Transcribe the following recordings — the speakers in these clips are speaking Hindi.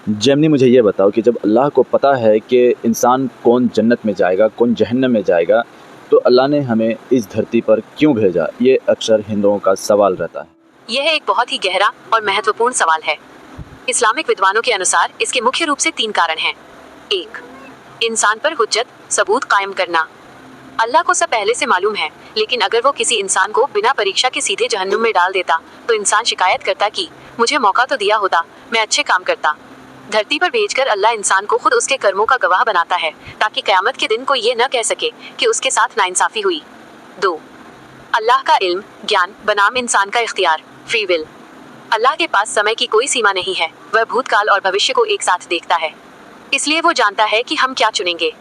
जेमिनी मुझे ये बताओ कि जब अल्लाह को पता है कि इंसान कौन जन्नत में जाएगा, कौन जहन्नम में जाएगा, तो अल्लाह ने हमें इस धरती पर क्यों भेजा? ये अक्सर हिंदुओं का सवाल रहता है। यह एक बहुत ही गहरा और महत्वपूर्ण सवाल है। इस्लामिक विद्वानों के अनुसार इसके मुख्य रूप से 3 कारण हैं। 1. इंसान पर हुज्जत, सबूत कायम करना। अल्लाह को सब पहले से मालूम है, लेकिन अगर वो किसी इंसान को बिना परीक्षा के सीधे जहन्नुम में डाल देता, तो इंसान शिकायत करता कि मुझे मौका तो दिया होता, मैं अच्छे काम करता। धरती पर भेजकर अल्लाह इंसान को खुद उसके कर्मों का गवाह बनाता है, ताकि कयामत के दिन कोई ये न कह सके कि उसके साथ नाइंसाफी हुई। 2. अल्लाह का इल्म, ज्ञान बनाम इंसान का इख्तियार, फ्री विल। अल्लाह के पास समय की कोई सीमा नहीं है, वह भूतकाल और भविष्य को एक साथ देखता है, इसलिए वो जानता है कि हम क्या चुनेंगे।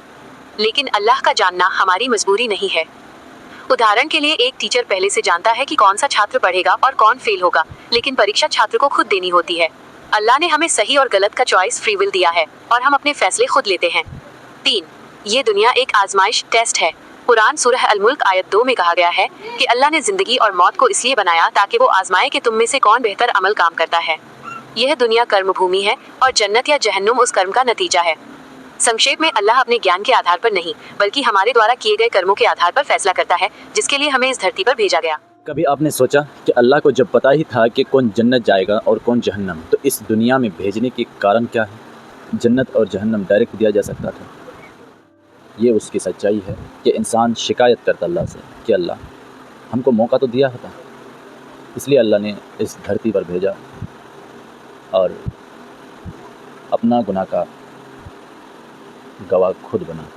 लेकिन अल्लाह का जानना हमारी मजबूरी नहीं है। उदाहरण के लिए एक टीचर पहले से जानता है कि कौन सा छात्र पढ़ेगा और कौन फेल होगा, लेकिन परीक्षा छात्र को खुद देनी होती है। अल्लाह ने हमें सही और गलत का चॉइस फ्री विल दिया है और हम अपने फैसले खुद लेते हैं। 3. ये दुनिया एक आजमाइश, टेस्ट है। कुरान सूरह अल मुल्क आयत 2 में कहा गया है कि अल्लाह ने जिंदगी और मौत को इसलिए बनाया ताकि वो आजमाए कि तुम में से कौन बेहतर अमल काम करता है। यह दुनिया कर्म भूमि है और जन्नत या जहन्नुम उस कर्म का नतीजा है। संक्षेप में, अल्लाह अपने ज्ञान के आधार पर नहीं, बल्कि हमारे द्वारा किए गए कर्मों के आधार पर फैसला करता है, जिसके लिए हमें इस धरती पर भेजा गया। कभी आपने सोचा कि अल्लाह को जब पता ही था कि कौन जन्नत जाएगा और कौन जहन्नम, तो इस दुनिया में भेजने के कारण क्या है? जन्नत और जहन्नम डायरेक्ट दिया जा सकता था। ये उसकी सच्चाई है कि इंसान शिकायत करता अल्लाह से कि अल्लाह, हमको मौका तो दिया था, इसलिए अल्लाह ने इस धरती पर भेजा और अपना गुनाह का गवाह खुद बना।